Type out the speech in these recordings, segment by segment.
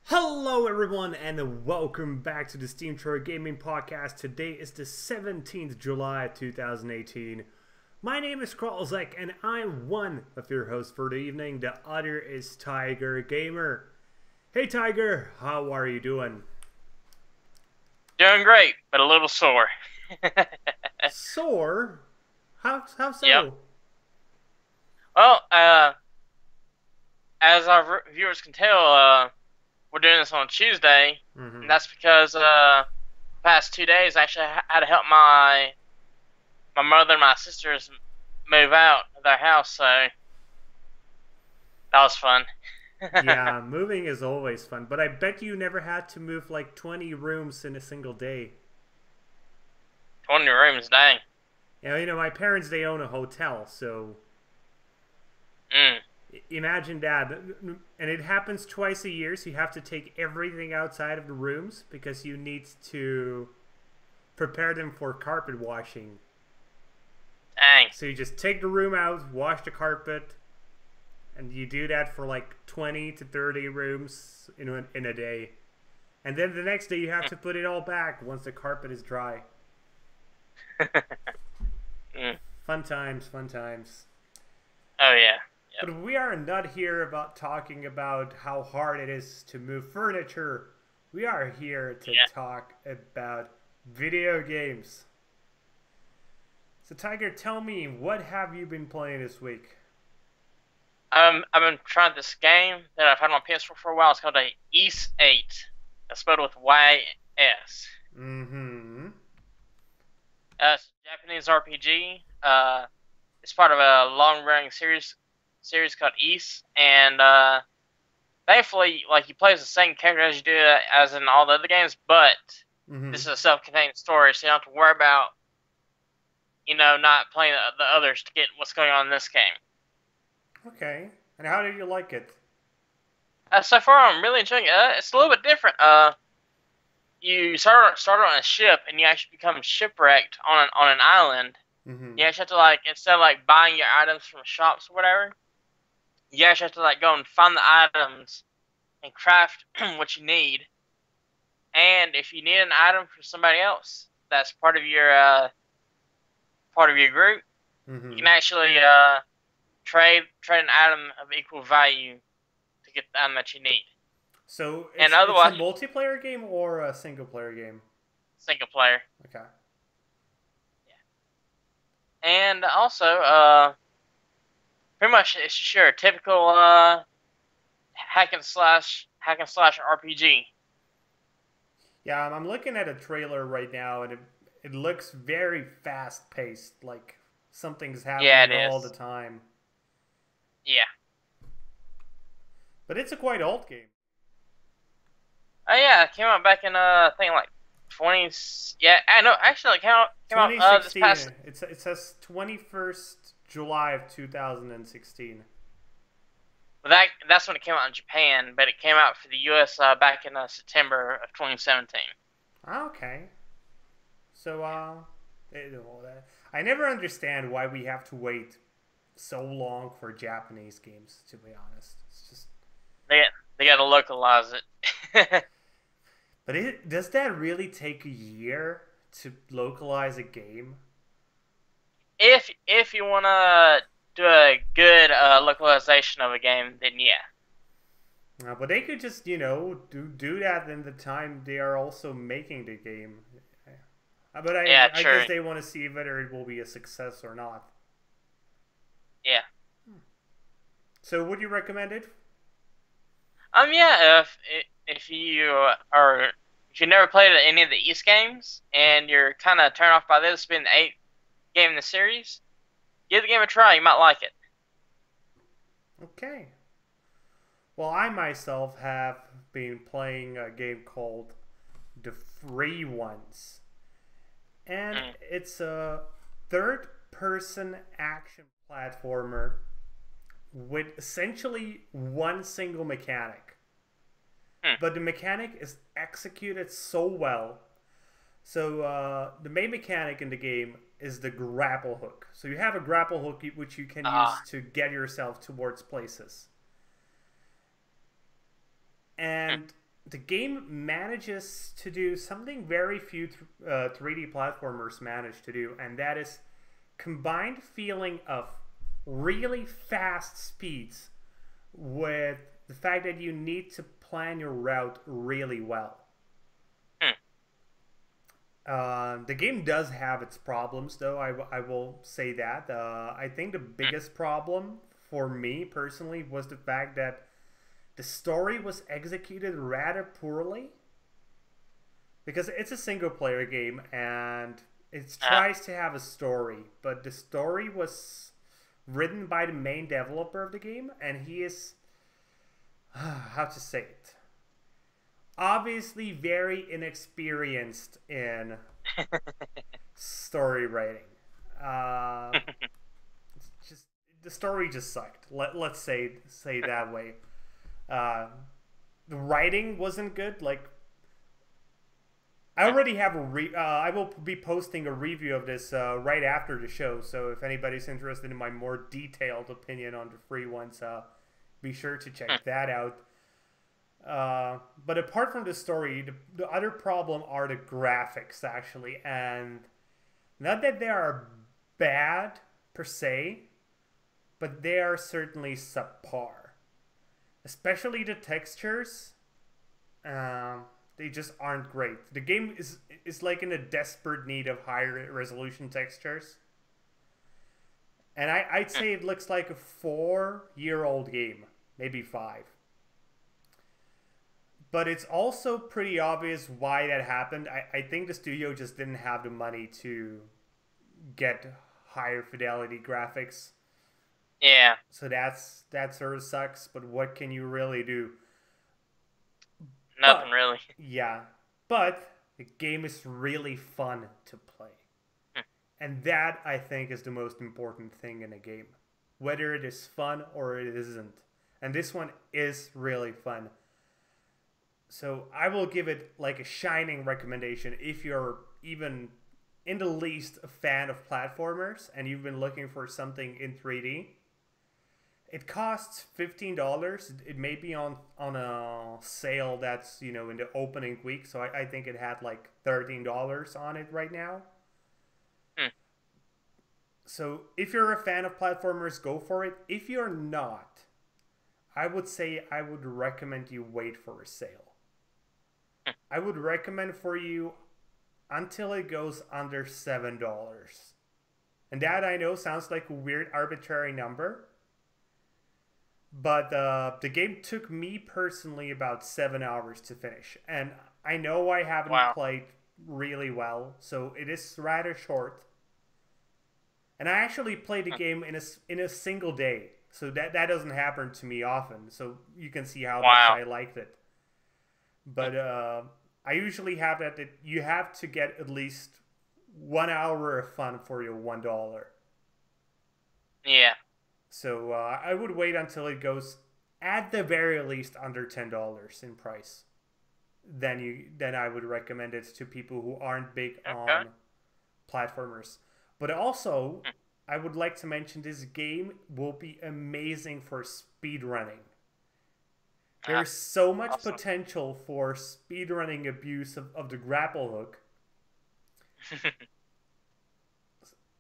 Hello everyone and welcome back to the SteemTrail Gaming podcast. Today is the 17th July 2018. My name is Kralizec and I'm one of your hosts for the evening. The other is Tygergamer. Hey Tiger, how are you doing? Doing great, but a little sore. Sore? How so? Yep. Well, as our viewers can tell, we're doing this on Tuesday, and that's because the past 2 days I actually had to help my mother and my sisters move out of their house, so that was fun. Yeah, moving is always fun, but I bet you never had to move like 20 rooms in a single day. 20 rooms, dang. Yeah, you know, my parents, they own a hotel, so imagine that. And it happens twice a year, so you have to take everything outside of the rooms because you need to prepare them for carpet washing. Dang. So you just take the room out, wash the carpet, and you do that for like 20 to 30 rooms in a day. And then the next day you have to put it all back once the carpet is dry. Fun times, fun times. Oh, yeah. Yep. But we are not here about talking about how hard it is to move furniture. We are here to talk about video games. So Tiger, tell me, what have you been playing this week? I've been trying this game that I've had on PS4 for a while. It's called a Ys 8. It's spelled with Y-S. Mm-hmm. It's a Japanese RPG. It's part of a long-running series called Ys, and thankfully, like, you play as the same character as you do as in all the other games, but this is a self-contained story, so you don't have to worry about, not playing the others to get what's going on in this game. Okay. And how did you like it? So far, I'm really enjoying it. It's a little bit different. You start on a ship, and you actually become shipwrecked on an island. You actually have to, like, instead of like buying your items from shops or whatever, you actually have to like go and find the items and craft what you need. And if you need an item from somebody else that's part of your group, you can actually trade an item of equal value to get the item that you need. So and otherwise, it's a multiplayer game or a single player game? Single player. Okay. Yeah. And also, pretty much it's just your typical hack and slash RPG. Yeah, I'm looking at a trailer right now, and it looks very fast paced, like something's happening all the time. Yeah. But it's a quite old game. Oh yeah, it came out back in I think like 20. Yeah, I know. Actually, it came out this past. It says 21st July of 2016. Well, that's when it came out in Japan, but it came out for the U.S. Back in September of 2017. Okay. So I never understand why we have to wait so long for Japanese games. To be honest, it's just they got to localize it. But does that really take a year to localize a game? If you want to do a good localization of a game, then yeah. But they could just, do that in the time they are also making the game. But I guess they want to see whether it will be a success or not. Yeah. So would you recommend it? Yeah, if you never played any of the Ys games and you're kind of turned off by this being the 8th game in the series, give the game a try. You might like it. Okay. Well, I myself have been playing a game called The Free Ones. And it's a third-person action platformer with essentially one single mechanic. But the mechanic is executed so well So the main mechanic in the game is the grapple hook. So you have a grapple hook which you can use Ah. to get yourself towards places. Hmm. And the game manages to do something very few 3D platformers manage to do, and that is combined feeling of really fast speeds with the fact that you need to plan your route really well. Hmm. The game does have its problems, though. I will say that. I think the Hmm. biggest problem for me personally was the fact that the story was executed rather poorly because it's a single player game and it Ah. tries to have a story, but the story was written by the main developer of the game, and he is how to say it, obviously very inexperienced in story writing. Just the story just sucked. Let's say that way. Uh, the writing wasn't good. Like I already have I will be posting a review of this right after the show. So if anybody's interested in my more detailed opinion on the free ones, be sure to check that out. But apart from the story, the other problem are the graphics actually, and not that they are bad per se, but they are certainly subpar. Especially the textures, um, they just aren't great. The game is like in a desperate need of higher resolution textures, and I'd say it looks like a 4-year-old game, maybe 5. But it's also pretty obvious why that happened. I think the studio just didn't have the money to get higher fidelity graphics. Yeah. So that sort of sucks, but what can you really do? Nothing But really. yeah, but the game is really fun to play. And that I think is the most important thing in a game. Whether it is fun or it isn't. And this one is really fun. So I will give it like a shining recommendation if you're even in the least a fan of platformers and you've been looking for something in 3D. It costs $15. It may be on a sale that's in the opening week, so I think it had like $13 on it right now. Hmm. So if you're a fan of platformers, go for it. If you're not, I would say I would recommend you wait for a sale. I would recommend for you until it goes under $7. And that I know sounds like a weird arbitrary number, but the game took me personally about 7 hours to finish. And I know I haven't Wow. played really well, so it is rather short. And I actually played the game in a single day, so that doesn't happen to me often. So you can see how much Wow. I liked it. But I usually have that you have to get at least 1 hour of fun for your $1. Yeah. So I would wait until it goes at the very least under $10 in price. Then I would recommend it to people who aren't big Okay. on platformers. But also, I would like to mention this game will be amazing for speedrunning. Ah. There's so much Awesome. potential for speedrunning abuse of the grapple hook,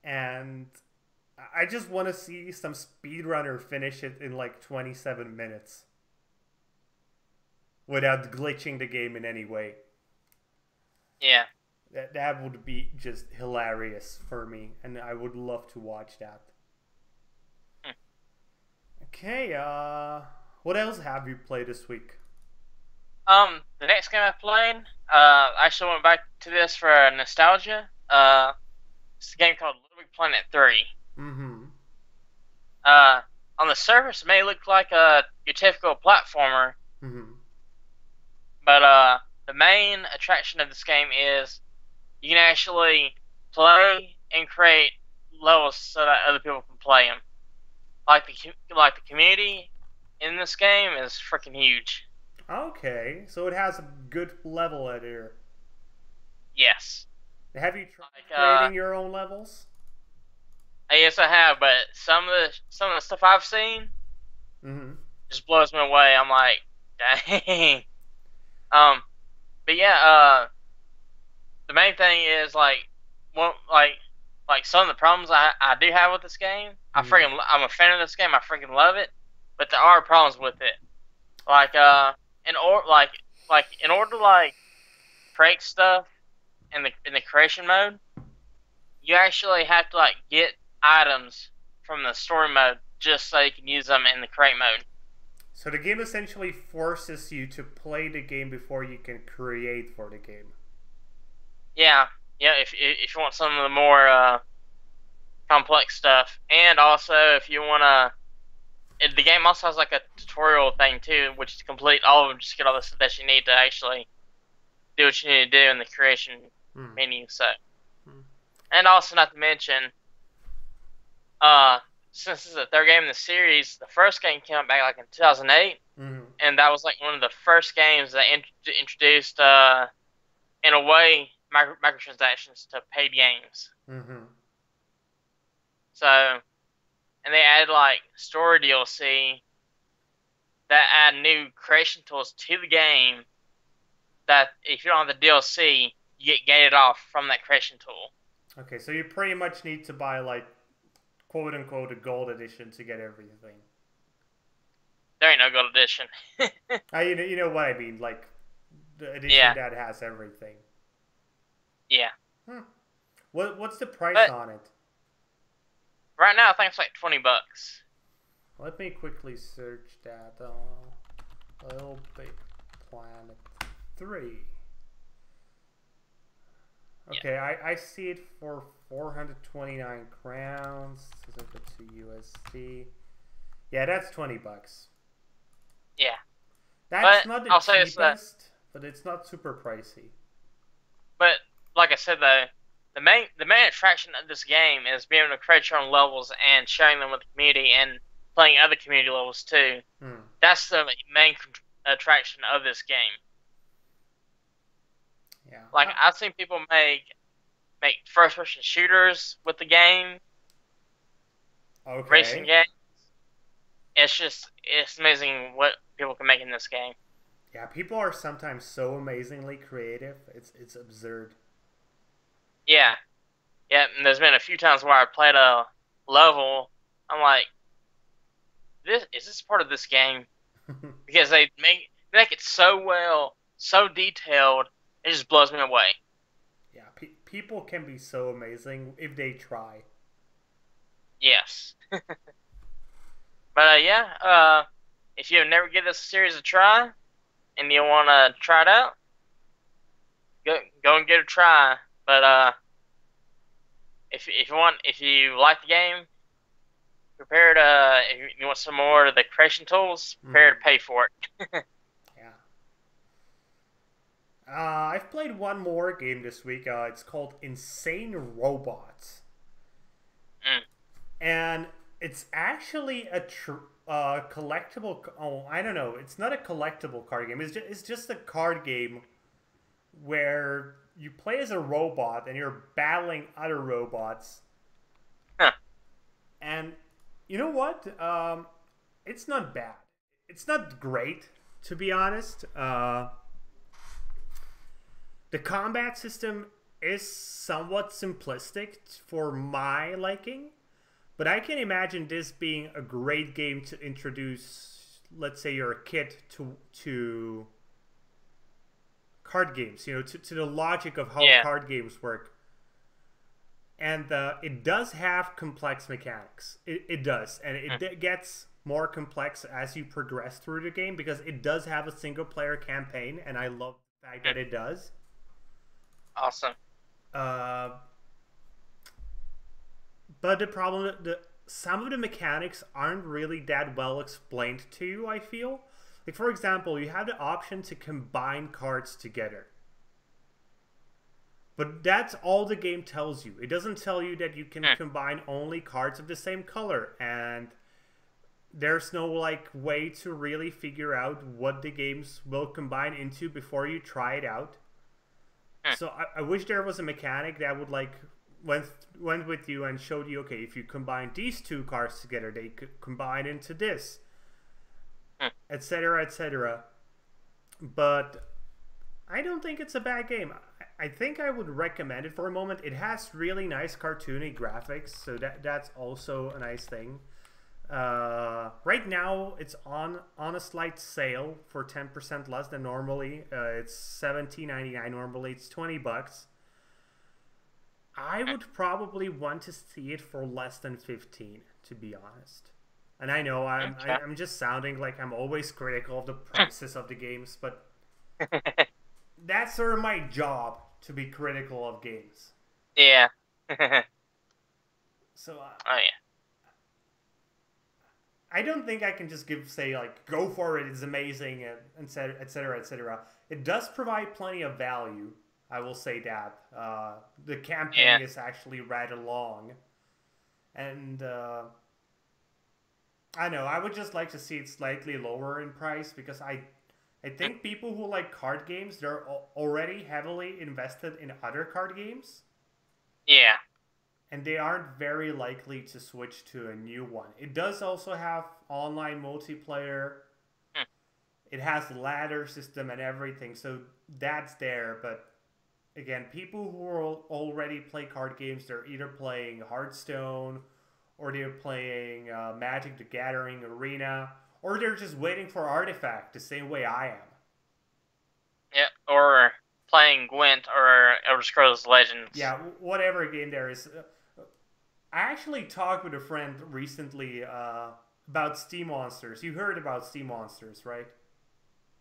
and I just want to see some speedrunner finish it in like 27 minutes without glitching the game in any way. Yeah. That would be just hilarious for me, and I would love to watch that. Hmm. Okay, what else have you played this week? The next game I played, I actually went back to this for nostalgia. It's a game called Little Big Planet 3. Mm-hmm. Uh, on the surface, it may look like your typical platformer, Mm-hmm. but the main attraction of this game is you can actually play and create levels so that other people can play them. Like the community in this game is freaking huge. Okay, so it has a good level editor. Yes. Have you tried Like, creating your own levels? yes, I have, but some of the stuff I've seen Mm-hmm. just blows me away. I'm like, dang. Um, but yeah, the main thing is like, one like some of the problems I do have with this game. Mm-hmm. I'm a fan of this game. I freaking love it, but there are problems with it. Like in or like in order to like create stuff in the creation mode, you actually have to like get items from the story mode just so you can use them in the create mode. So the game essentially forces you to play the game before you can create for the game. Yeah, yeah. If you want some of the more complex stuff, and also if you wanna, the game also has like a tutorial thing too, which is complete all of them. Just get all the stuff that you need to actually do what you need to do in the creation Hmm. menu. So, Hmm. and also not to mention, uh, since this is the third game in the series, the first game came out back like in 2008, Mm-hmm. and that was like one of the first games that introduced, in a way, microtransactions to paid games. Mm-hmm. So, and they added like story DLC that add new creation tools to the game. That if you don't have the DLC, you get gated off from that creation tool. Okay, so you pretty much need to buy like quote unquote a gold edition to get everything. There ain't no gold edition. You know what I mean, like the edition Yeah, that has everything. yeah. Hmm. What's the price But on it? right now, I think it's like $20. Let me quickly search that. Little Big Planet 3. Okay, Yeah, I see it for 429 crowns. Set it to USD. Yeah, that's $20. yeah. That's But not the I'll say this that. cheapest, but it's not super pricey. But like I said though, the main attraction of this game is being able to create your own levels and sharing them with the community and playing other community levels too. Hmm. That's the main attraction of this game. Yeah. Like I've seen people make first person shooters with the game, racing Okay. games. It's amazing what people can make in this game. Yeah, people are sometimes so amazingly creative. It's absurd. Yeah, yeah. And there's been a few times where I played a level. I'm like, this part of this game? Because they make it so well, so detailed. It just blows me away. Yeah, people can be so amazing if they try. Yes. But yeah, if you have never given this series a try and you want to try it out, go and give it a try. But if you like the game, prepare to if you want some more of the creation tools, prepare to Mm-hmm. pay for it. Yeah. I've played one more game this week. It's called Insane Robots, Mm. and it's actually a collectible. Oh, I don't know. It's not a collectible card game. It's just a card game where you play as a robot and you're battling other robots. Huh. And you know what? It's not bad. It's not great, to be honest. The combat system is somewhat simplistic for my liking, but I can imagine this being a great game to introduce, let's say you're a kid, to card games, to the logic of how Yeah. card games work. And it does have complex mechanics. It does. And it gets more complex as you progress through the game because it does have a single player campaign, and I love the fact that it does. Awesome. But the problem, some of the mechanics aren't really that well explained to you, I feel. Like, for example, you have the option to combine cards together. But that's all the game tells you. It doesn't tell you that you can combine only cards of the same color. And there's no, like, way to really figure out what the games will combine into before you try it out. So I wish there was a mechanic that would like went went with you and showed you, okay, if you combine these two cards together, they could combine into this, Hmm. etc., etc. But I don't think it's a bad game. I think I would recommend it for a moment. It has really nice cartoony graphics, so that's also a nice thing. Right now, it's on a slight sale for 10% less than normally. It's $17.99 normally. It's $20. I would probably want to see it for less than 15, to be honest. And I know Okay. I'm just sounding like I'm always critical of the prices of the games, but that's sort of my job to be critical of games. Yeah. Oh So yeah. I don't think I can just say like go for it, it's amazing, and etc. etc. etc. It does provide plenty of value. I will say that the Yeah. campaign is actually rather long, and I know I would just like to see it slightly lower in price because I think people who like card games they're already heavily invested in other card games, Yeah. and they aren't very likely to switch to a new one. It does also have online multiplayer. Hmm. It has ladder system and everything, so that's there. But again, people who already play card games, they're either playing Hearthstone, or they're playing Magic the Gathering Arena, or they're just waiting for Artifact the same way I am. Yeah. Or playing Gwent or Elder Scrolls Legends. Yeah, whatever game there is. I actually talked with a friend recently about Steam Monsters. You heard about Steam Monsters, right?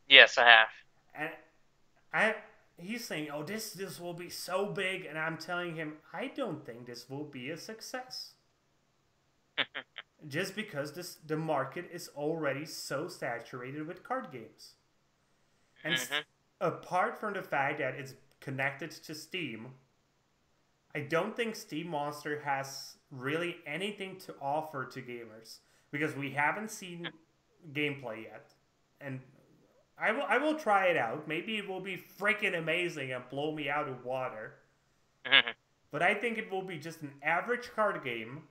Yes, I have. And I he's saying, "Oh, this will be so big," and I'm telling him, "I don't think this will be a success." Just because the market is already so saturated with card games. And Hmm. apart from the fact that it's connected to Steam, I don't think Steam Monster has really anything to offer to gamers because we haven't seen gameplay yet. And I will try it out. Maybe it will be freaking amazing and blow me out of water. But I think it will be just an average card game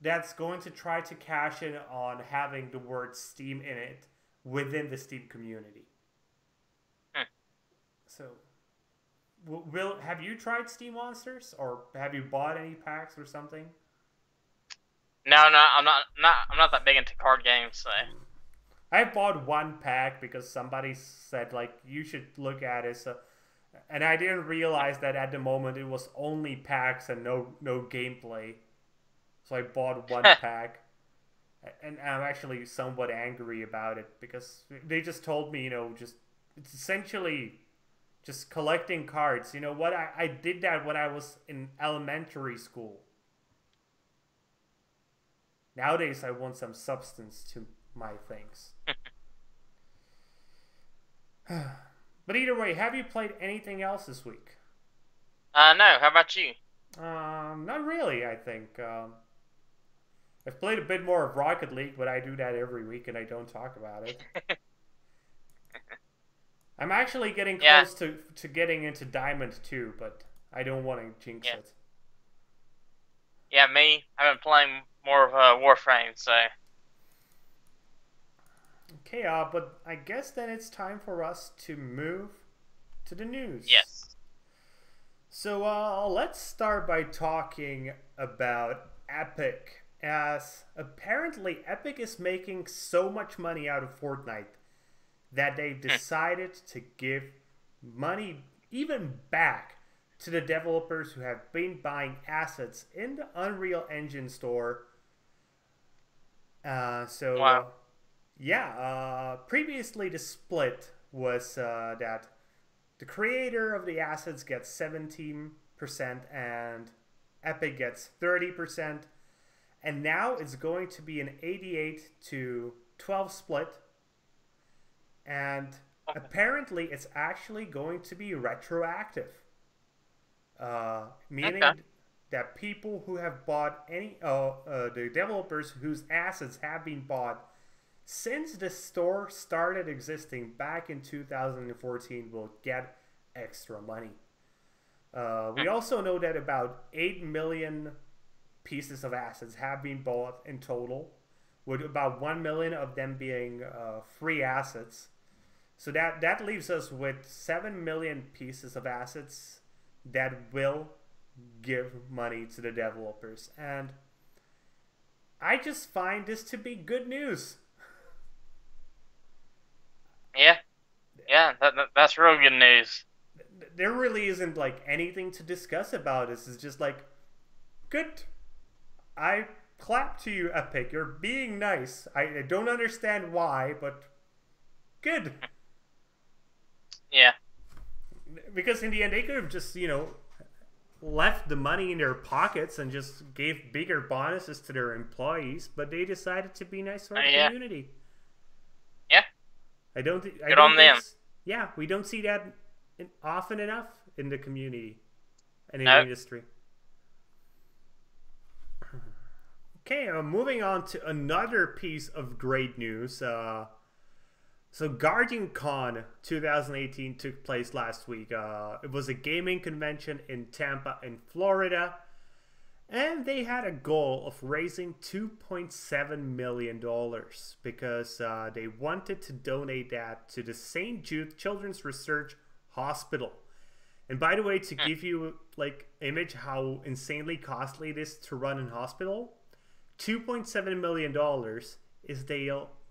that's going to try to cash in on having the word Steam in it within the Steam community. So, will have you tried Steam Monsters or have you bought any packs or something? No, no, I'm not that big into card games. So. I bought one pack because somebody said like you should look at it. So, and I didn't realize that at the moment it was only packs and no gameplay. So I bought one pack, and I'm actually somewhat angry about it because they just told me, just it's essentially just collecting cards. You know what? I did that when I was in elementary school. Nowadays, I want some substance to my things. But either way, have you played anything else this week? No. How about you? Not really, I think. I've played a bit more of Rocket League, but I do that every week and I don't talk about it. I'm actually getting Yeah. close to getting into Diamond too, but I don't want to jinx Yeah. it. Yeah. Me. I've been playing more of Warframe. So. Okay, but I guess then it's time for us to move to the news. Yes. So let's start by talking about Epic, as apparently Epic is making so much money out of Fortnite that they decided to give money even back to the developers who have been buying assets in the Unreal Engine store. Wow. Previously the split was that the creator of the assets gets 17% and Epic gets 30%. And now it's going to be an 88-12 split. And apparently it's actually going to be retroactive. Meaning Okay. that people who have bought the developers whose assets have been bought since the store started existing back in 2014 will get extra money. We also know that about 8 million pieces of assets have been bought in total, with about 1 million of them being free assets. So that leaves us with 7 million pieces of assets that will give money to the developers. And I just find this to be good news. Yeah, that's real good news. There really isn't like anything to discuss about this. It's just like, good. I clap to you, Epic. You're being nice. I don't understand why, but good. Yeah. Because in the end, they could have just, left the money in their pockets and just gave bigger bonuses to their employees, but they decided to be nice for the community. Yeah. I don't think. Good on them. Yeah, we don't see that often enough in the community and in the industry. Okay, moving on to another piece of great news. So Guardian Con 2018 took place last week. It was a gaming convention in Tampa in Florida. And they had a goal of raising $2.7 million because they wanted to donate that to the St. Jude Children's Research Hospital. And by the way, to give you like image how insanely costly it is to run a hospital, $2.7 million is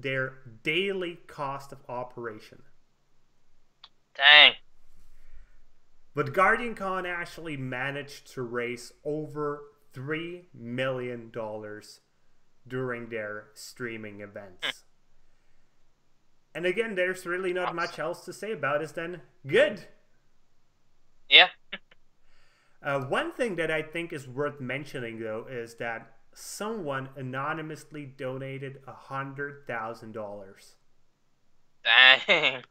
their daily cost of operation. Dang. But Guardian Con actually managed to raise over $3 million during their streaming events. And again, there's really not much else to say about it than good. Yeah. One thing that I think is worth mentioning, though, is that someone anonymously donated $100,000. Dang.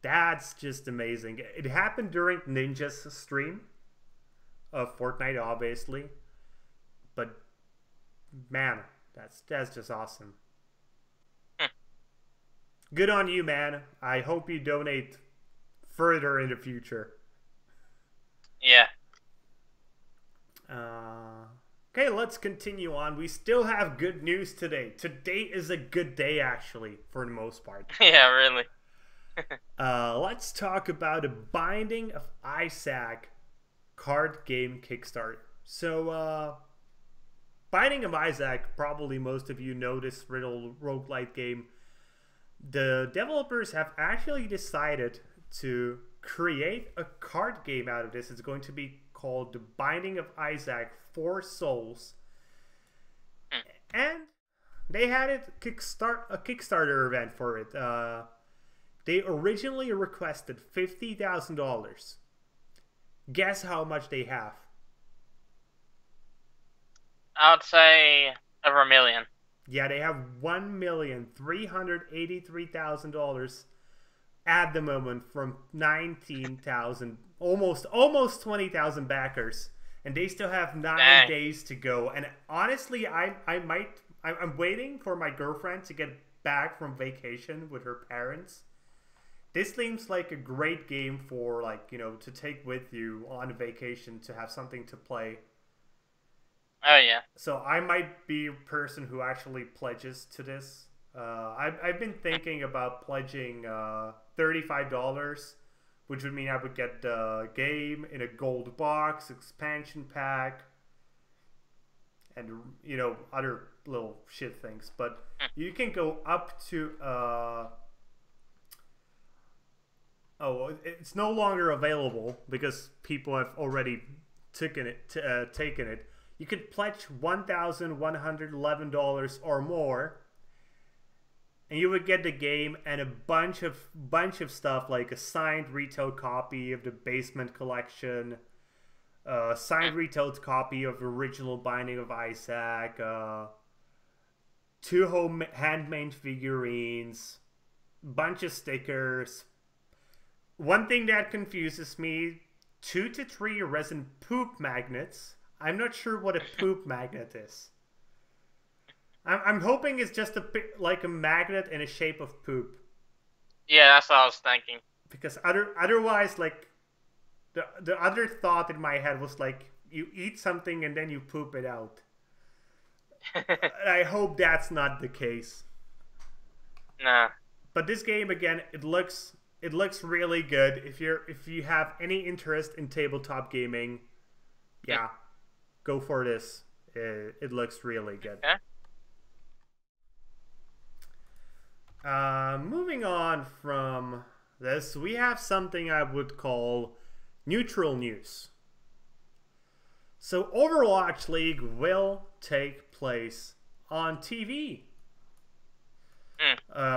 That's just amazing. It happened during Ninja's stream of Fortnite, obviously. But man, that's just awesome. Good on you, man. I hope you donate further in the future. Yeah. Okay, let's continue on. We still have good news today. Today is a good day, actually, for the most part. Yeah, really. Let's talk about a Binding of Isaac card game Kickstarter. So, Binding of Isaac, probably most of you know this riddle roguelite game. The developers have actually decided to create a card game out of this. It's going to be called The Binding of Isaac 4 Souls. And they had a Kickstarter event for it. They originally requested $50,000. Guess how much they have? I would say over $1 million. Yeah, they have $1,383,000 at the moment from 19,000, almost 20,000 backers, and they still have 9 days to go. And honestly, I'm waiting for my girlfriend to get back from vacation with her parents. This seems like a great game for to take with you on vacation to have something to play. Oh yeah. So I might be a person who actually pledges to this. I've been thinking about pledging $35, which would mean I would get the game in a gold box, expansion pack, and other little shit things. But you can go up to it's no longer available because people have already taken it. You could pledge $1,111 or more, and you would get the game and a bunch of stuff like a signed retail copy of the Basement Collection, a signed retail copy of the original Binding of Isaac, 2 handmade figurines, bunch of stickers. One thing that confuses me: 2 to 3 resin poop magnets. I'm not sure what a poop magnet is. I'm hoping it's just like a magnet in a shape of poop. Yeah, that's what I was thinking. Because otherwise, The other thought in my head was like, you eat something and then you poop it out. I hope that's not the case. Nah. But this game again, it looks really good. If you have any interest in tabletop gaming, yeah, go for this. It looks really good. Okay. Moving on from this, we have something I would call neutral news. So Overwatch League will take place on TV.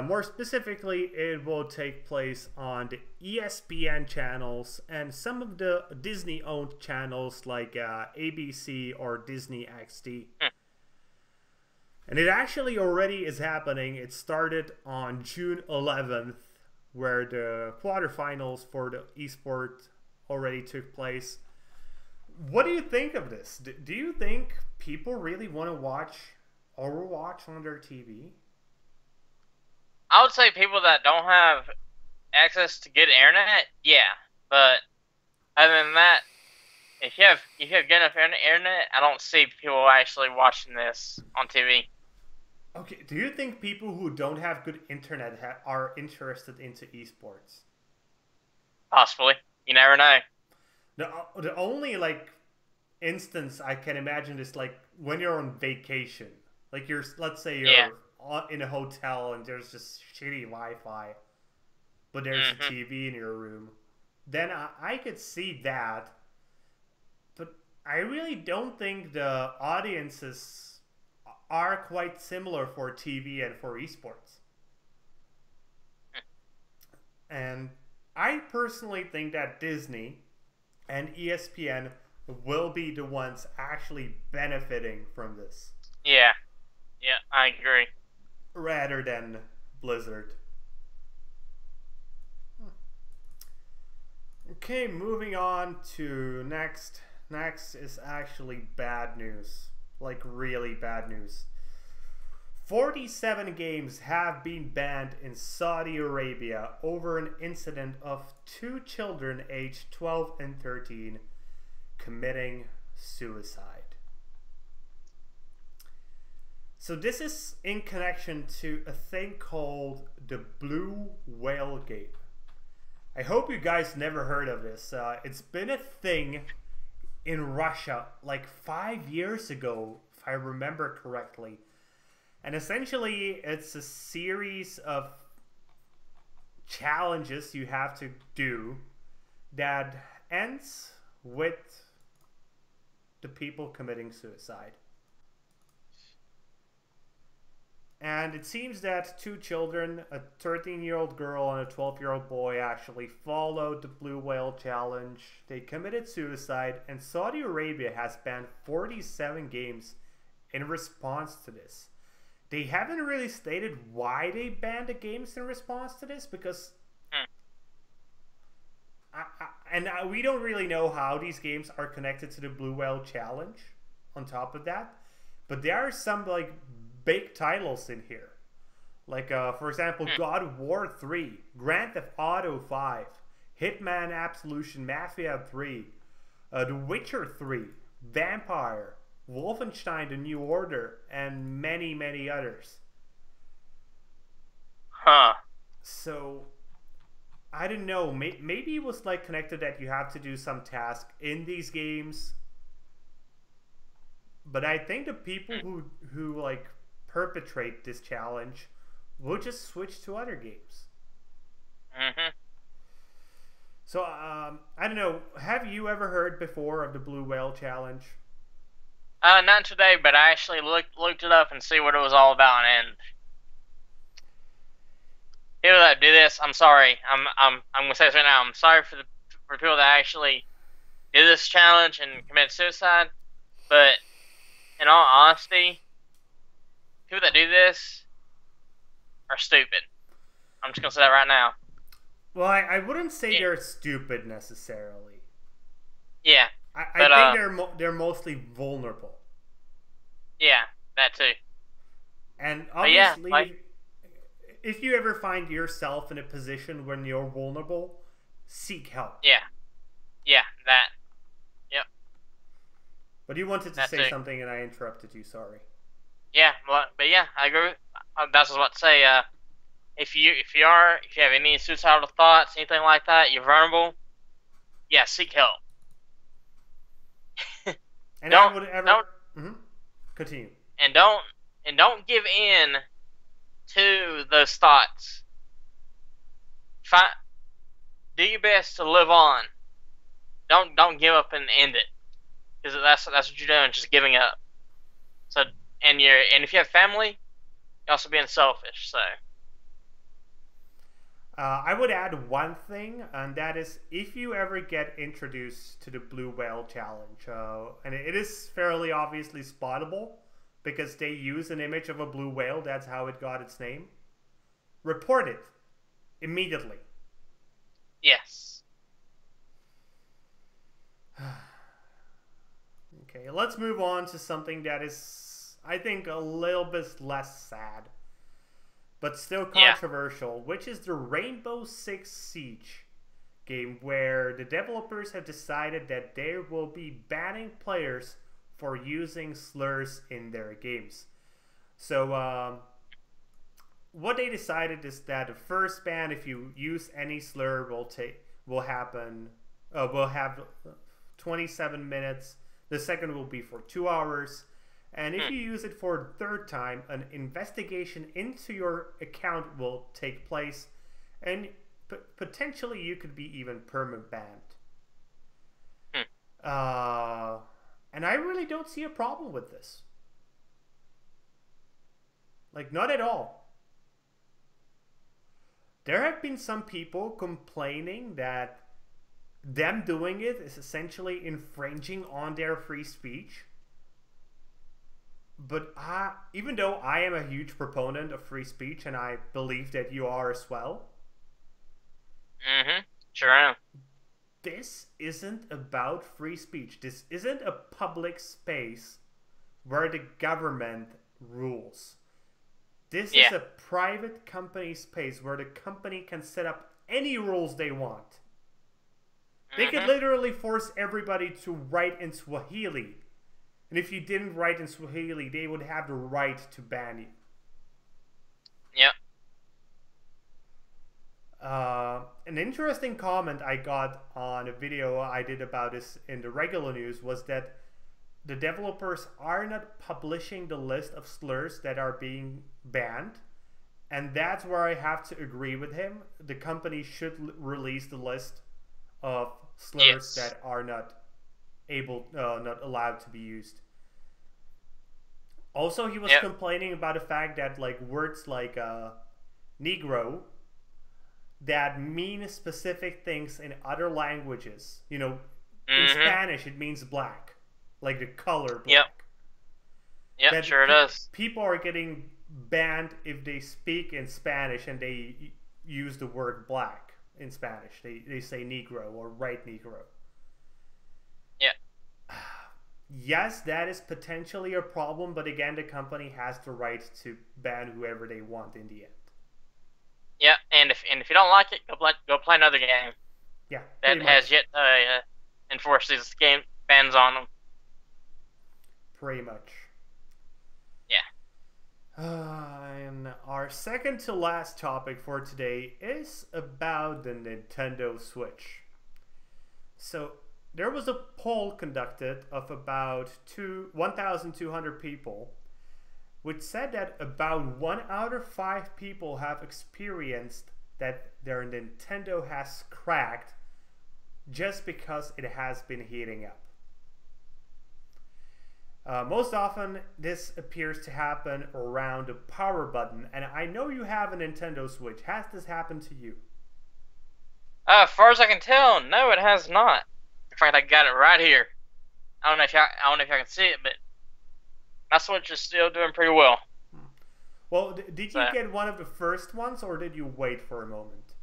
More specifically, it will take place on the ESPN channels and some of the Disney-owned channels like ABC or Disney XD. And it actually already is happening. It started on June 11th, where the quarterfinals for the esport already took place. What do you think of this? Do you think people really want to watch Overwatch on their TV? I would say people that don't have access to good internet, yeah. But other than that, if you have good enough internet, I don't see people actually watching this on TV. Okay, do you think people who don't have good internet are interested into esports? Possibly. You never know. The only like instance I can imagine is like when you're on vacation. Like let's say you're in a hotel and there's just shitty Wi-Fi, but there's a TV in your room. Then I could see that, but I really don't think the audiences are quite similar for TV and for esports. And I personally think that Disney and ESPN will be the ones actually benefiting from this. Yeah, I agree. Rather than Blizzard. Okay, moving on to next. Next is actually bad news. Like really bad news. 47 games have been banned in Saudi Arabia over an incident of 2 children aged 12 and 13 committing suicide. So this is in connection to a thing called the Blue Whale Game. I hope you guys never heard of this. It's been a thing in Russia like 5 years ago, if I remember correctly. And essentially, it's a series of challenges you have to do that ends with the people committing suicide. And it seems that 2 children, a 13-year-old girl and a 12-year-old boy, actually followed the Blue Whale Challenge. They committed suicide, and Saudi Arabia has banned 47 games in response to this. They haven't really stated why they banned the games in response to this, because we don't really know how these games are connected to the Blue Whale Challenge on top of that. But there are some like big titles in here. Like, for example, God of War 3, Grand Theft Auto 5, Hitman Absolution Mafia 3, The Witcher 3, Vampire, Wolfenstein The New Order, and many, many others. So, I don't know. Maybe it was like connected that you have to do some task in these games. But I think the people who like perpetrate this challenge will just switch to other games. So, I don't know. Have you ever heard before of the Blue Whale Challenge? Not today, but I actually looked it up and see what it was all about, and people that do this, I'm sorry. I'm gonna say this right now. I'm sorry for people that actually do this challenge and commit suicide, but in all honesty, people that do this are stupid. I'm just gonna say that right now. Well, I wouldn't say they're stupid necessarily. Yeah, I think they're mostly vulnerable. Yeah, that too. And obviously, if you ever find yourself in a position when you're vulnerable, seek help. Yeah, that. Yep, But you wanted to that say too. something and I interrupted you. Sorry. Yeah, but yeah, I agree. That's what I was about to say. If you have any suicidal thoughts, anything like that, you're vulnerable. Yeah, seek help. And I don't would ever. don't Mm-hmm. Continue. and don't and don't give in to those thoughts. Find, do your best to live on. Don't give up and end it, because that's what you're doing, just giving up. So and if you have family, you're also being selfish. So I would add one thing, and that is if you ever get introduced to the Blue Whale Challenge, and it is fairly obviously spottable because they use an image of a blue whale, that's how it got its name, report it immediately. yes, Okay, let's move on to something that is, I think, a little bit less sad, but still yeah, controversial, which is the Rainbow Six Siege game, where the developers have decided that they will be banning players for using slurs in their games. So, what they decided is that the first ban, if you use any slur, will happen. Will have 27 minutes. The second will be for 2 hours. And if you use it for the third time, an investigation into your account will take place, and potentially you could be even permanent banned. And I really don't see a problem with this. Like, not at all. There have been some people complaining that them doing it is essentially infringing on their free speech. But even though I am a huge proponent of free speech, and I believe that you are as well, sure am. this isn't about free speech. This isn't a public space where the government rules. This is a private company space where the company can set up any rules they want. They could literally force everybody to write in Swahili. And if you didn't write in Swahili, they would have the right to ban you. Yep. An interesting comment I got on a video I did about this in the regular news was that the developers are not publishing the list of slurs that are being banned. And that's where I have to agree with him. The company should release the list of slurs that are not allowed to be used. Also, he was complaining about the fact that like words like Negro that mean specific things in other languages. You know, in Spanish it means black, like the color black. Yep, sure it does. People are getting banned if they speak in Spanish and they use the word black in Spanish. They say Negro or write Negro. Yeah. Yes, that is potentially a problem, but again, the company has the right to ban whoever they want in the end. Yeah, and if you don't like it, go play another game. Yeah, that has yet to enforce these game bans on them. Pretty much. Yeah. And our second to last topic for today is about the Nintendo Switch. So there was a poll conducted of about 1,200 people, which said that about 1 out of 5 people have experienced that their Nintendo has cracked just because it has been heating up. Most often, this appears to happen around the power button, and I know you have a Nintendo Switch. Has this happened to you? As far as I can tell, no, it has not. In fact, I got it right here. I don't know if y'all can see it, but my Switch is still doing pretty well. Well, did you get one of the first ones, or did you wait for a moment?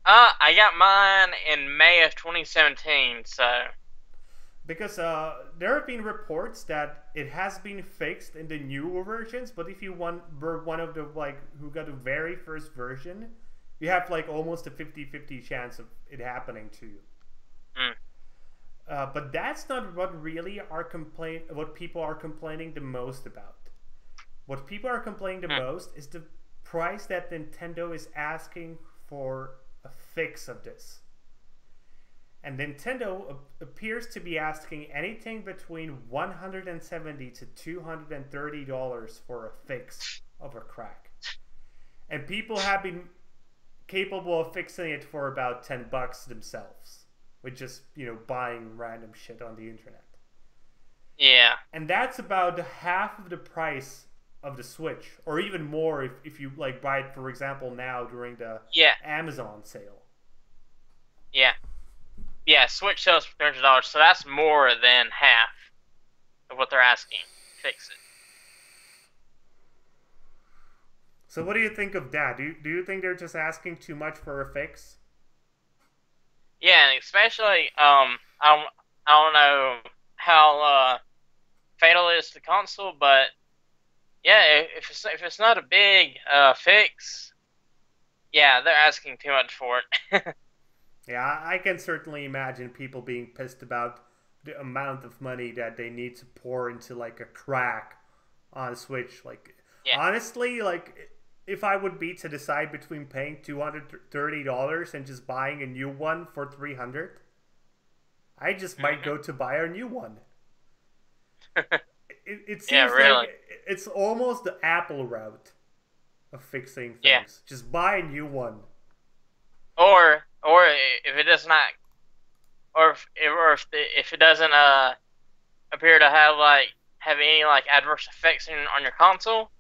I got mine in May of 2017, so... Because there have been reports that it has been fixed in the newer versions, but if you were one of the who got the very first version, you have almost a 50-50 chance of it happening to you. Mm. But that's not what really what people are complaining the most about. What people are complaining the Mm. most is the price that Nintendo is asking for a fix of this. And Nintendo appears to be asking anything between $170 to $230 for a fix of a crack. And people have been capable of fixing it for about $10 themselves, with just, buying random shit on the internet. Yeah. And that's about half of the price of the Switch, or even more if you like buy it, for example, now during the Yeah. Amazon sale. Yeah. Yeah. Switch sells for $300, so that's more than half of what they're asking. Fix it. So what do you think of that? Do you think they're just asking too much for a fix? Yeah, and especially I don't know how fatal it is to the console, but yeah, if it's not a big fix, yeah, they're asking too much for it. Yeah, I can certainly imagine people being pissed about the amount of money that they need to pour into like a crack on a Switch. Like, Yeah. honestly, like if I would be to decide between paying $230 and just buying a new one for $300, I just might go to buy a new one. It Yeah, seems really. like it's almost the Apple route of fixing Yeah. things. Just buy a new one. Or if it does not, or if it doesn't appear to have any like adverse effects on your console,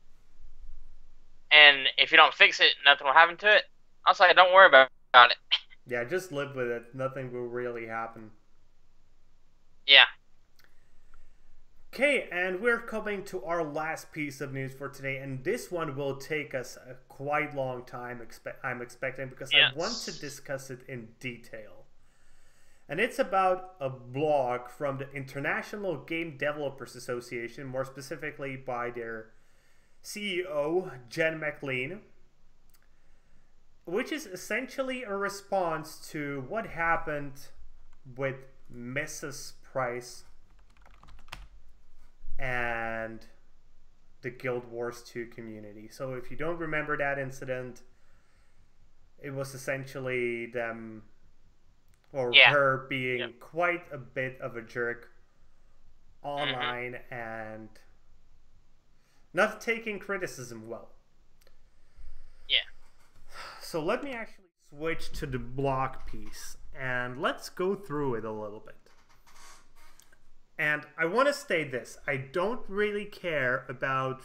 and if you don't fix it, nothing will happen to it. I'll say don't worry about it. Yeah, just live with it. Nothing will really happen. Yeah. Okay, and we're coming to our last piece of news for today, and this one will take us a quite long time, I'm expecting, because Yes. I want to discuss it in detail. And it's about a blog from the International Game Developers Association, more specifically by their CEO, Jen McLean, which is essentially a response to what happened with Mrs. Price and the Guild Wars 2 community. So if you don't remember that incident, it was essentially them or her being quite a bit of a jerk online and not taking criticism well. Yeah. So let me actually switch to the blog piece and let's go through it a little bit. And I want to state this. I don't really care about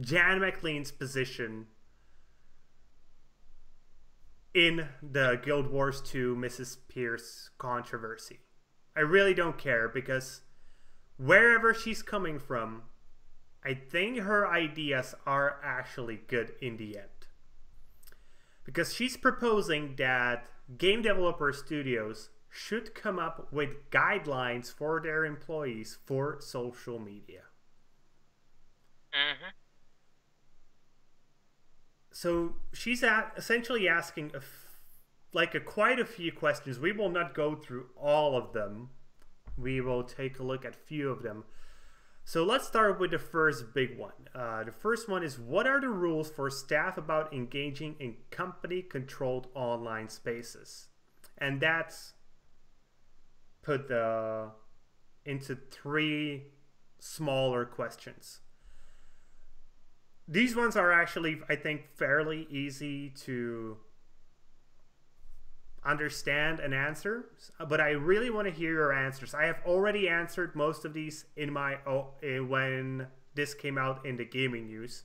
Jan McLean's position in the Guild Wars 2 Mrs. Pierce controversy. I really don't care because wherever she's coming from, I think her ideas are actually good in the end. Because she's proposing that game developer studios should come up with guidelines for their employees for social media. Mm-hmm. So she's essentially asking quite a few questions. We will not go through all of them. We will take a look at a few of them. So let's start with the first big one. The first one is, what are the rules for staff about engaging in company-controlled online spaces? And that's put into three smaller questions. These ones are actually, I think, fairly easy to understand and answer, but I really want to hear your answers. I have already answered most of these when this came out in the gaming news,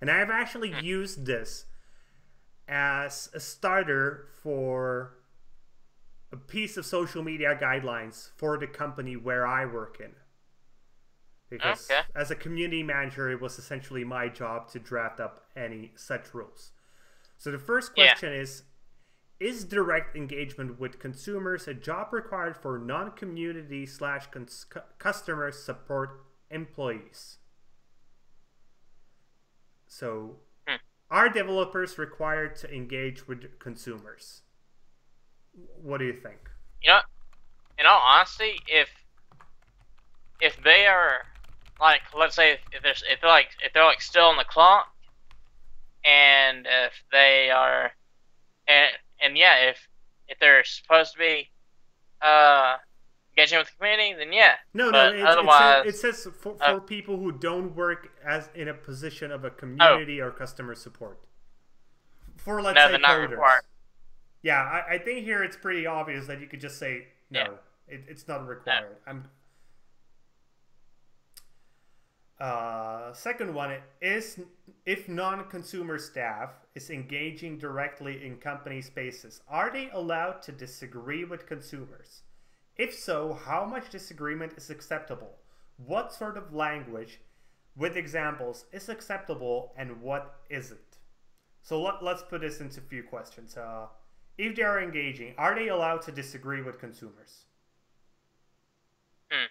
and I have actually used this as a starter for a piece of social media guidelines for the company where I work in. Because as a community manager, it was essentially my job to draft up any such rules. So the first question is direct engagement with consumers a job required for non-community / customer support employees? So are developers required to engage with consumers? What do you think? You know, in all honesty, if they are like, let's say if they're like still on the clock, and if they are, and and yeah, if they're supposed to be uh engaging with the community, then yeah. No, no. But It otherwise, says uh, for people who don't work as in a position of a oh community or customer support. For let's no, say they're not coders. required. Yeah, I think here it's pretty obvious that you could just say Yeah, no. It's not no. required. Second one is if non-consumer staff is engaging directly in company spaces, are they allowed to disagree with consumers? If so, how much disagreement is acceptable? What sort of language, with examples, is acceptable and what isn't? So let's put this into a few questions. If they are engaging, are they allowed to disagree with consumers? Hmm.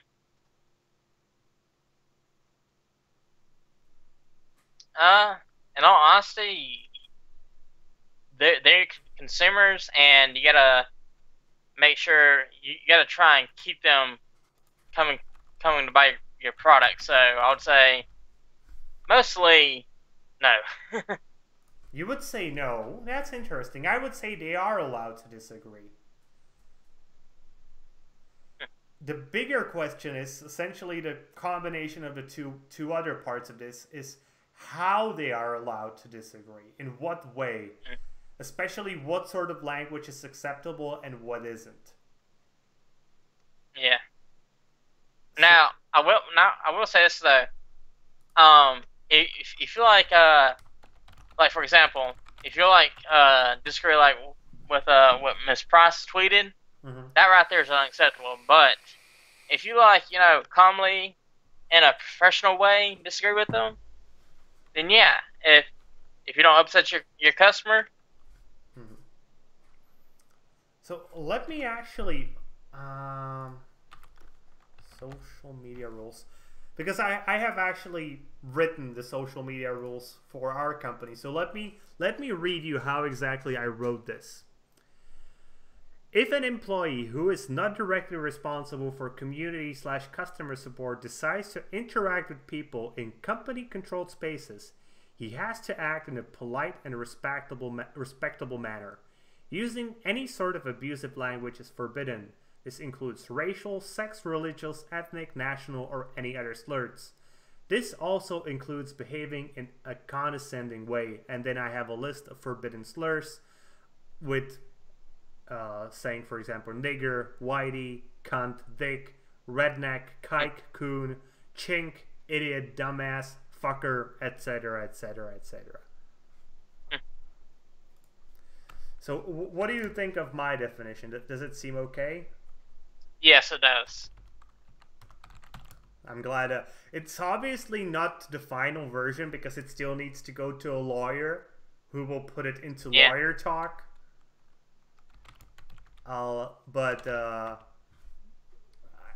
Uh, in all honesty, they're consumers, and you gotta make sure you gotta try and keep them coming coming to buy your product. So I would say mostly no. You would say no. That's interesting. I would say they are allowed to disagree. The bigger question is essentially the combination of the two other parts of this is how they are allowed to disagree. In what way? Especially what sort of language is acceptable and what isn't. Yeah. So, Now I will say this though. If you feel like for example, if you disagree like with what Miss Price tweeted, mhm. that right there is unacceptable. But if you calmly in a professional way disagree with them, then yeah, if you don't upset your customer. Mhm. So let me actually social media rules, because I have actually written the social media rules for our company. So let me read you how exactly I wrote this. If an employee who is not directly responsible for community/customer support decides to interact with people in company controlled spaces, he has to act in a polite and respectable manner. Using any sort of abusive language is forbidden. This includes racial, sex, religious, ethnic, national, or any other slurs. This also includes behaving in a condescending way. And then I have a list of forbidden slurs with saying, for example, nigger, whitey, cunt, dick, redneck, kike, coon, chink, idiot, dumbass, fucker, etc., etc., etc. So, what do you think of my definition? Does it seem okay? Yes, it does. I'm glad. It's obviously not the final version because it still needs to go to a lawyer who will put it into Yeah. lawyer talk. But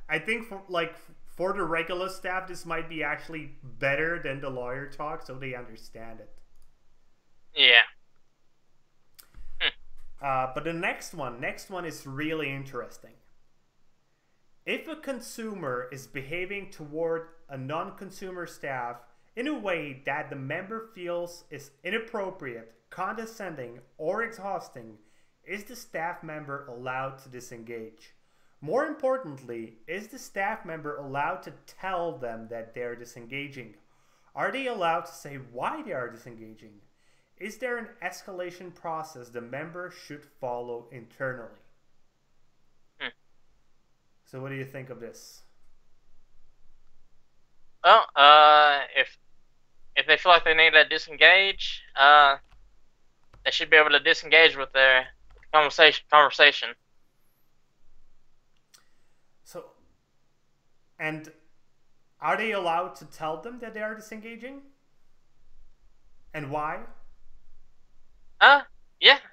I think for the regular staff, this might be actually better than the lawyer talk, so they understand it. Yeah. But the next one is really interesting. If a consumer is behaving toward a non-consumer staff in a way that the member feels is inappropriate, condescending, or exhausting, is the staff member allowed to disengage? More importantly, is the staff member allowed to tell them that they're disengaging? Are they allowed to say why they are disengaging? Is there an escalation process the member should follow internally? So what do you think of this? Well, if they feel like they need to disengage, they should be able to disengage with their conversation. So, and are they allowed to tell them that they are disengaging? And why? Yeah. Yeah.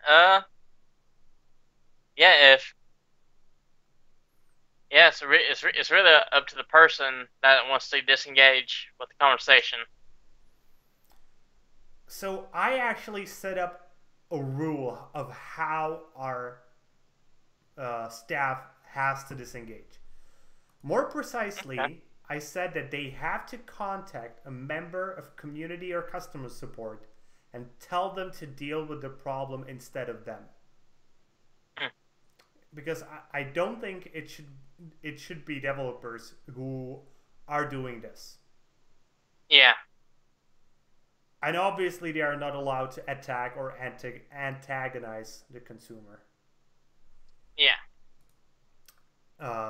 If Yeah, it's really up to the person that wants to disengage with the conversation. So I actually set up a rule of how our staff has to disengage. More precisely, Okay. I said that they have to contact a member of community or customer support and tell them to deal with the problem instead of them. Hmm. Because I don't think it should be developers who are doing this. Yeah. And obviously they are not allowed to attack or antagonize the consumer. Yeah.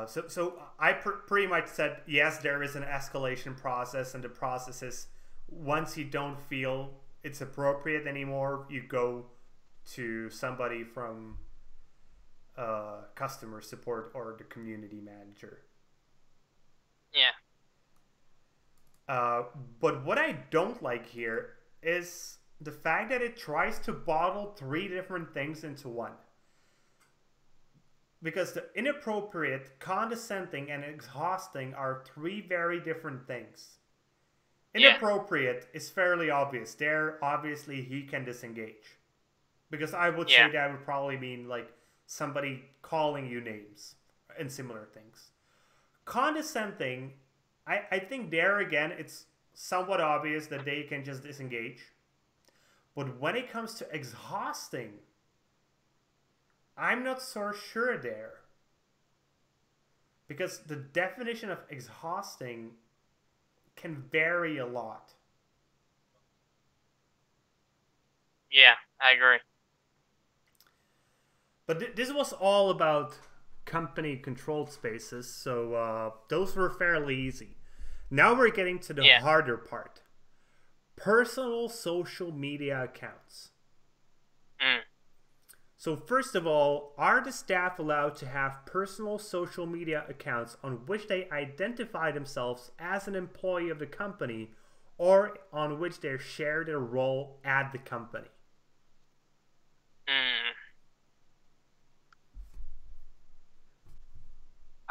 So I pretty much said, yes, there is an escalation process, and the process is once you don't feel it's appropriate anymore, you go to somebody from customer support or the community manager. Yeah. But what I don't like here is the fact that it tries to bottle 3 different things into one. Because the inappropriate, condescending, and exhausting are 3 very different things. Inappropriate is fairly obvious. There, obviously, he can disengage. Because I would say that would probably mean, like, somebody calling you names and similar things. Condescending, I think there, again, it's somewhat obvious that they can just disengage. But when it comes to exhausting, I'm not so sure there. Because the definition of exhausting can vary a lot. Yeah, I agree. But this was all about company controlled spaces, so those were fairly easy. Now we're getting to the harder part. Personal social media accounts. So first of all, are the staff allowed to have personal social media accounts on which they identify themselves as an employee of the company or on which they share their role at the company?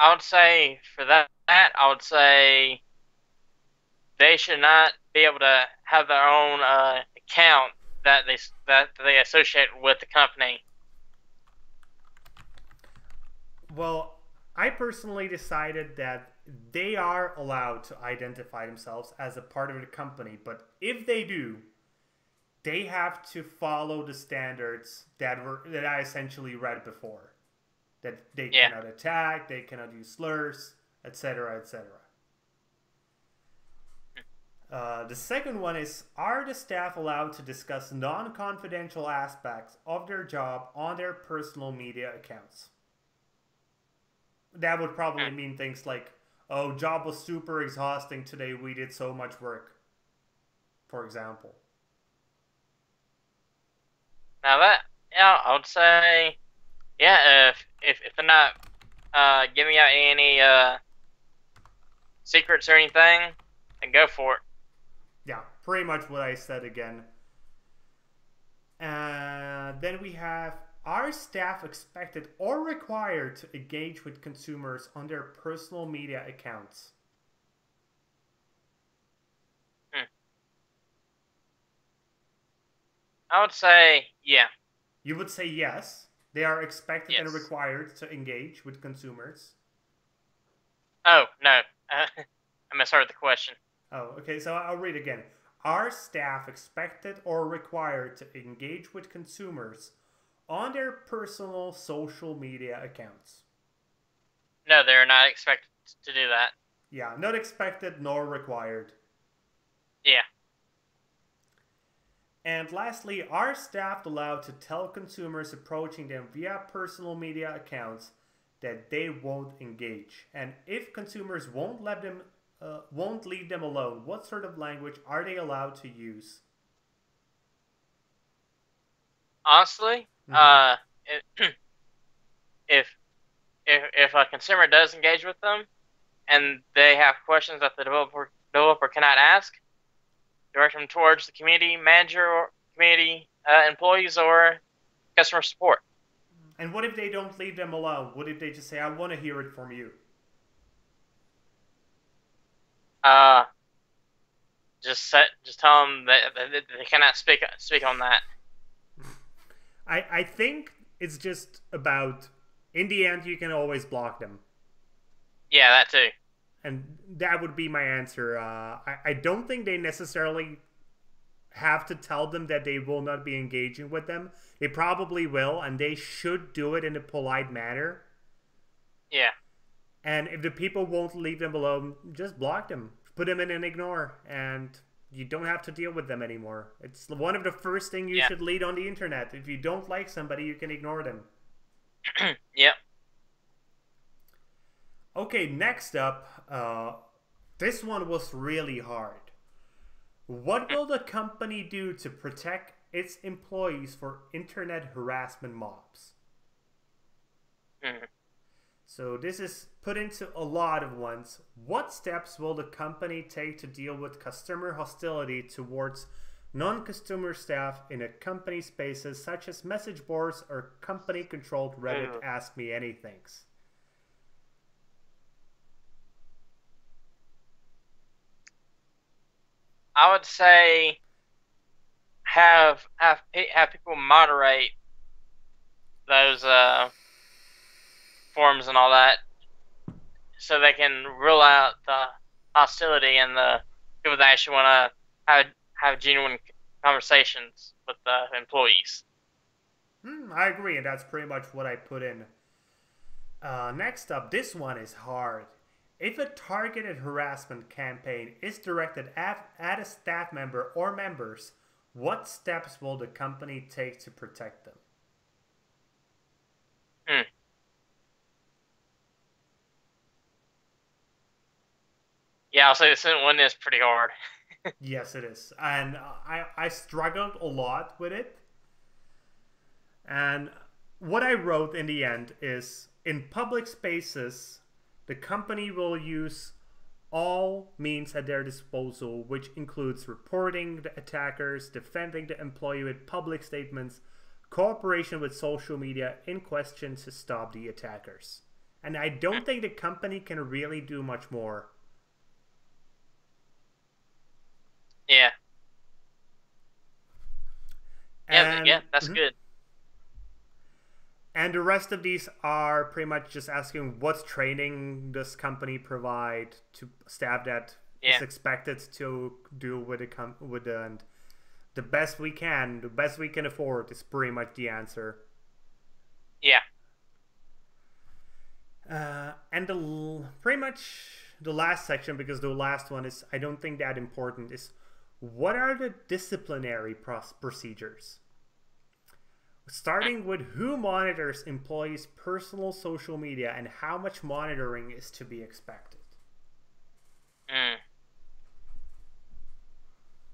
I would say for that, I would say they should not be able to have their own account that they associate with the company. Well, I personally decided that they are allowed to identify themselves as a part of the company, but if they do, they have to follow the standards that I essentially read before. That they cannot attack, they cannot use slurs, etc., etc. The second one is, are the staff allowed to discuss non-confidential aspects of their job on their personal media accounts? That would probably mean things like, oh, job was super exhausting today, we did so much work, for example. Now that, I would say, if they're not giving out any secrets or anything, then go for it. Yeah, pretty much what I said again. Then we have, are staff expected or required to engage with consumers on their personal media accounts? I would say, yeah. You would say yes. They are expected and required to engage with consumers. Oh, no. I misheard the question. Oh, okay, so I'll read again. Are staff expected or required to engage with consumers on their personal social media accounts? No, they're not expected to do that. Yeah, not expected nor required. Yeah. And lastly, are staff allowed to tell consumers approaching them via personal media accounts that they won't engage? And if consumers won't leave them alone, what sort of language are they allowed to use? Honestly, if a consumer does engage with them and they have questions that the developer cannot ask, direct them towards the community manager or community employees or customer support. And what if they don't leave them alone? What if they just say, I want to hear it from you? Just tell them that they cannot speak on that. I think it's just about In the end, you can always block them. Yeah, that too. And that would be my answer. I don't think they necessarily have to tell them that they will not be engaging with them. They probably will, and they should do it in a polite manner. Yeah. And if the people won't leave them alone, just block them. Put them in an ignore, and you don't have to deal with them anymore. It's one of the first things you should lead on the internet. If you don't like somebody, you can ignore them. Yep. Okay, next up, this one was really hard. What will the company do to protect its employees for internet harassment mobs? So this is put into a lot of ones. What steps will the company take to deal with customer hostility towards non-customer staff in a company spaces such as message boards or company-controlled Reddit Ask Me Anythings? I would say have people moderate those forums and all that, so they can rule out the hostility and the people that actually want to have genuine conversations with the employees. I agree, and that's pretty much what I put in. Next up, this one is hard. If a targeted harassment campaign is directed at a staff member or members, what steps will the company take to protect them? Yeah, I'll say the second one is pretty hard. Yes, it is. And I struggled a lot with it. And what I wrote in the end is, in public spaces, the company will use all means at their disposal, which includes reporting the attackers, defending the employee with public statements, cooperation with social media in question to stop the attackers. And I don't think the company can really do much more. Yeah. And, yeah, that's good. And the rest of these are pretty much just asking what training does company provide to staff that is expected to do with the and the best we can, the best we can afford is pretty much the answer. Yeah. And pretty much the last section, because the last one is I don't think that important, is what are the disciplinary procedures? Starting with who monitors employees' personal social media and how much monitoring is to be expected.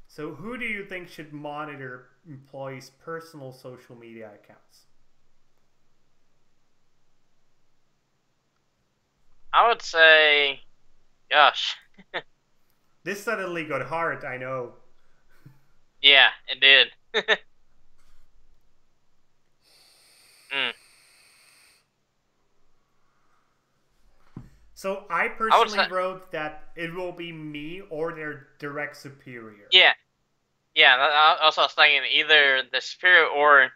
So who do you think should monitor employees' personal social media accounts? I would say, gosh. This suddenly got hard, I know. Yeah, it did. So I personally wrote that it will be me or their direct superior. Yeah. Yeah, I also was thinking either the superior or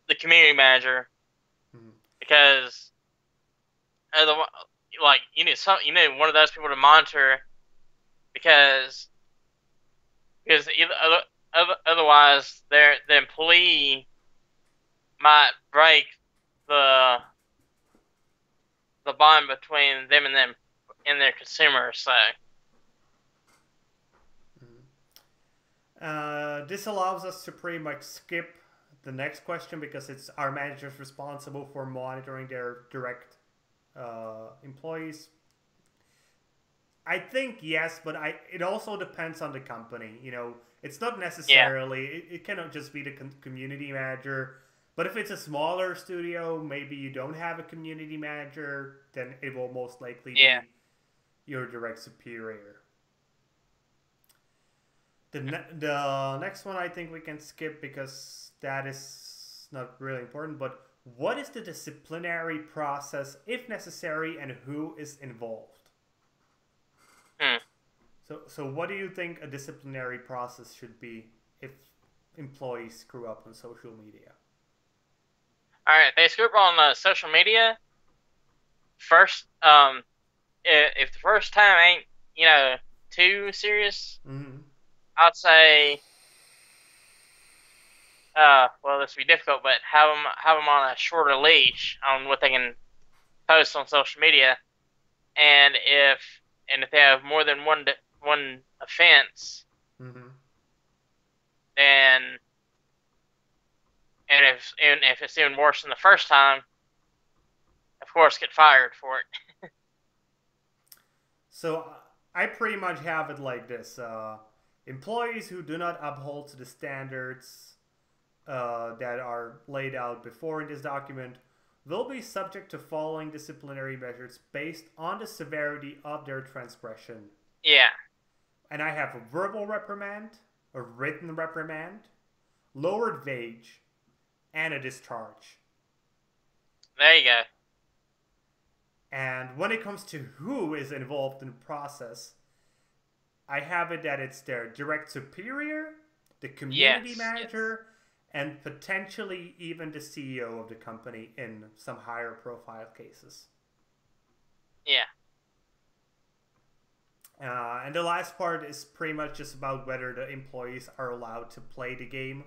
the community manager. Because like you need one of those people to monitor, because otherwise the employee might break the bond between them and their consumer. So this allows us to pretty much skip the next question because it's our managers responsible for monitoring their direct employees. I think yes, but it also depends on the company. You know, it's not necessarily it cannot just be the community manager. But if it's a smaller studio, maybe you don't have a community manager, then it will most likely be your direct superior. The next one I think we can skip because that is not really important. But what is the disciplinary process, if necessary, and who is involved? So what do you think a disciplinary process should be if employees screw up on social media? All right, they scoop on social media first. If the first time ain't too serious, Mm-hmm. I'd say well, this would be difficult, but have them on a shorter leash on what they can post on social media, and if they have more than one offense, Mm-hmm. then and if it's even worse than the first time, of course, get fired for it. So I pretty much have it like this: employees who do not uphold to the standards that are laid out before in this document will be subject to following disciplinary measures based on the severity of their transgression. Yeah, And I have a verbal reprimand, a written reprimand, lowered wage, and a discharge. there you go. And when it comes to who is involved in the process, I have it that it's their direct superior, the community Yes. manager, and potentially even the CEO of the company in some higher profile cases. Yeah. And the last part is pretty much just about whether the employees are allowed to play the game.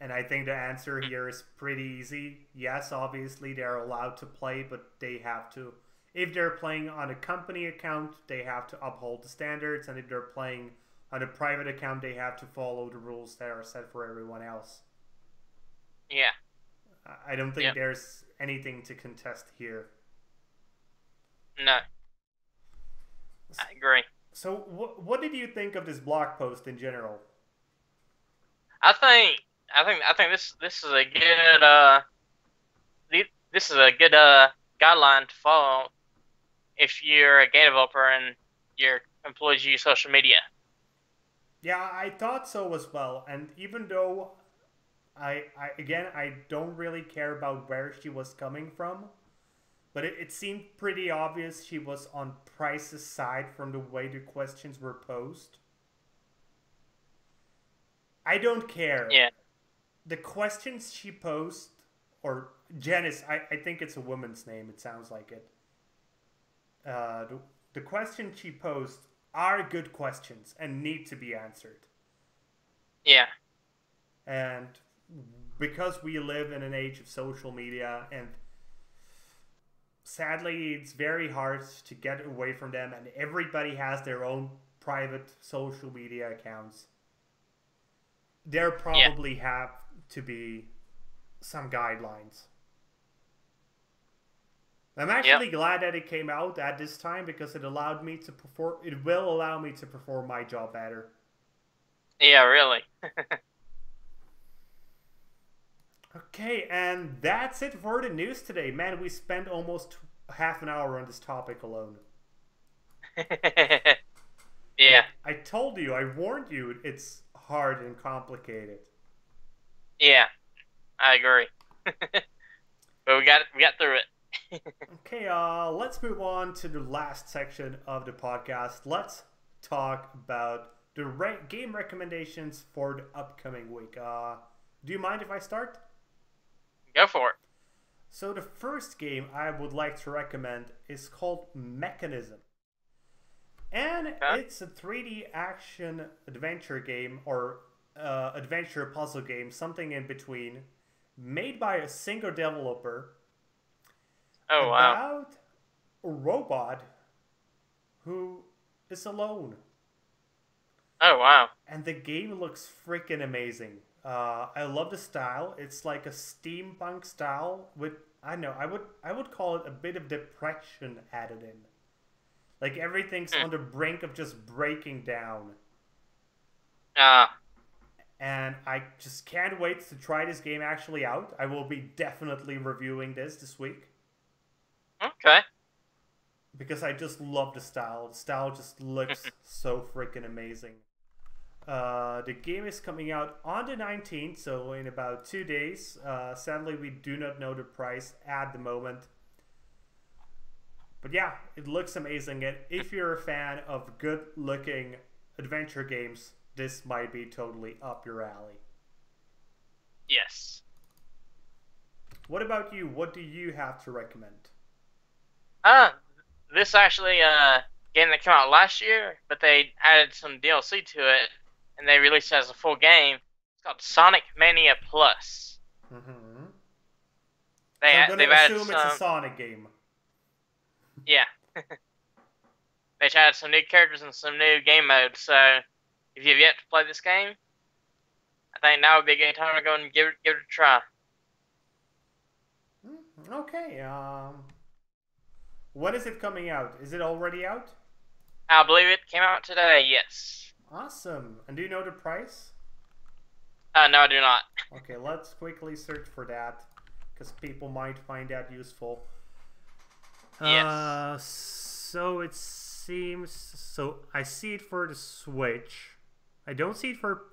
And I think the answer here is pretty easy. Yes, obviously they're allowed to play, but they have to. If they're playing on a company account, they have to uphold the standards. And if they're playing on a private account, they have to follow the rules that are set for everyone else. Yeah. I don't think Yep. there's anything to contest here. No, I agree. So, what did you think of this blog post in general? I think I think this is a good this is a good guideline to follow if you're a game developer and your employees use social media. Yeah, I thought so as well. And even though I don't really care about where she was coming from, but it seemed pretty obvious she was on Price's side from the way the questions were posed. I don't care. Yeah. The questions she posed, or Janice, I think it's a woman's name, it sounds like it. The questions she posed are good questions and need to be answered. Yeah. And because we live in an age of social media, and sadly it's very hard to get away from them, and everybody has their own private social media accounts, there Yeah. probably have to be some guidelines. I'm actually glad that it came out at this time because it allowed me to perform. It will allow me to perform my job better. Yeah. Really. Okay, and that's it for the news today. Man, we spent almost half an hour on this topic alone. Yeah. I told you, I warned you, it's hard and complicated. Yeah. I agree. But we got through it. Okay, let's move on to the last section of the podcast. Let's talk about the game recommendations for the upcoming week. Do you mind if I start? Go for it. So the first game I would like to recommend is called Mechanism. And it's a 3D action adventure game, or adventure puzzle game, something in between, made by a single developer. Oh, wow. About a robot who is alone. Oh, wow. And the game looks freaking amazing. I love the style. It's like a steampunk style with, I don't know, I would call it a bit of depression added in. Like everything's on the brink of just breaking down. And I just can't wait to try this game actually out. I will be definitely reviewing this week. Okay. Because I just love the style. The style just looks so freaking amazing. The game is coming out on the 19th, so in about 2 days. Sadly, we do not know the price at the moment. But yeah, it looks amazing. And if you're a fan of good-looking adventure games, this might be totally up your alley. Yes. What about you? What do you have to recommend? Uh, this actually game that came out last year, but they added some DLC to it, and they released it as a full game. It's called Sonic Mania Plus. Mm-hmm. They So I'm gonna they've added assume it's a some, Sonic game. yeah. They added some new characters and some new game modes. So if you've yet to play this game, I think now would be a good time to go and give it a try. Okay. When is it coming out? Is it already out? I believe it came out today. Yes. Awesome. And do you know the price? No, I do not. Okay, let's quickly search for that, because people might find that useful. Yes. So it seems... So I see it for the Switch. I don't see it for...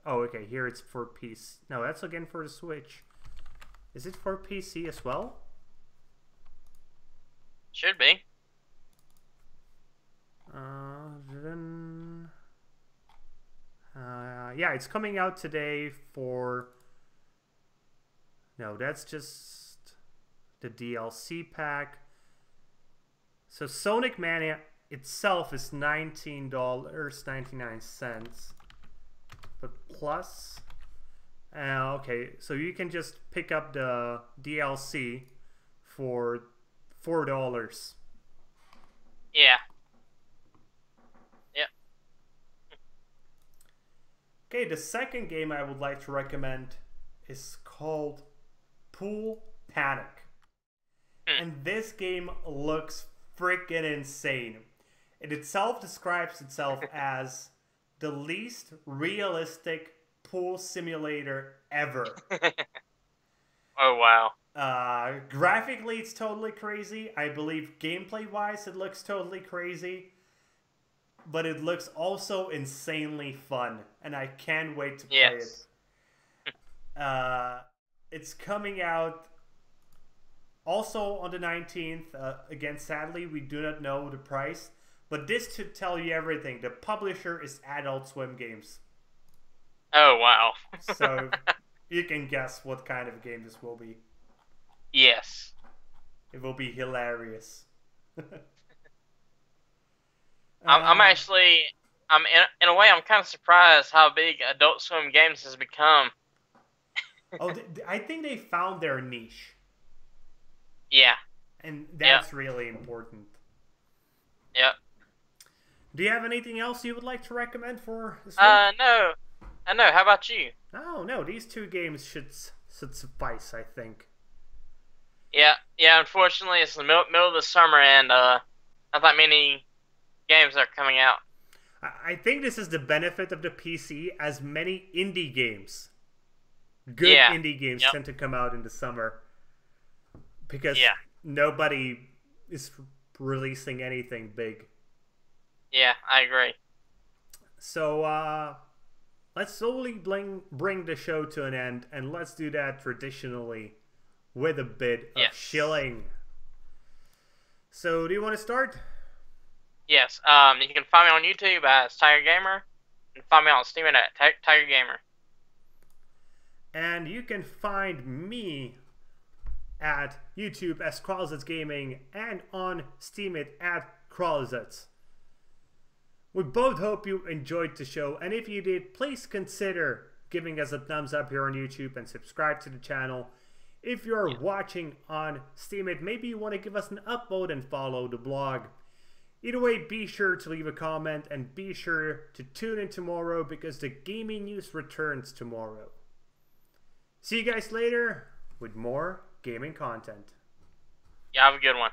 Oh, okay, here it's for PC. No, that's again for the Switch. Is it for PC as well? Should be. Then... yeah, it's coming out today for... No, that's just the DLC pack. So Sonic Mania itself is $19.99. But plus... okay, so you can just pick up the DLC for $4. Yeah. Yep. Okay, the second game I would like to recommend is called Pool Panic. And this game looks freaking insane. It itself describes itself as the least realistic pool simulator ever. Oh, wow. Graphically, it's totally crazy. I believe gameplay-wise, it looks totally crazy. But it looks also insanely fun, and I can't wait to play it. It's coming out also on the 19th. Again, sadly, we do not know the price. But this should tell you everything. The publisher is Adult Swim Games. Oh, wow. So you can guess what kind of game this will be. Yes. It will be hilarious. I'm actually, in a way, I'm kind of surprised how big Adult Swim Games has become. I think they found their niche. Yeah. And that's really important. Yep. Do you have anything else you would like to recommend for this week? No. No. How about you? Oh, no. These two games should suffice, I think. Yeah. Unfortunately, it's the middle of the summer, and not that many games are coming out. I think this is the benefit of the PC, as many indie games, good indie games, tend to come out in the summer. Because nobody is releasing anything big. Yeah, I agree. So, let's slowly bring the show to an end, and let's do that traditionally with a bit of shilling. So, do you want to start? Yes. You can find me on YouTube as Tygergamer, and find me on Steam at Tygergamer. And you can find me at YouTube as Kralizec Gaming, and on Steam at Kralizec. We both hope you enjoyed the show, and if you did, please consider giving us a thumbs up here on YouTube and subscribe to the channel. If you're watching on Steam, maybe you want to give us an upvote and follow the blog. Either way, be sure to leave a comment, and be sure to tune in tomorrow, because the gaming news returns tomorrow. See you guys later with more gaming content. Yeah, have a good one.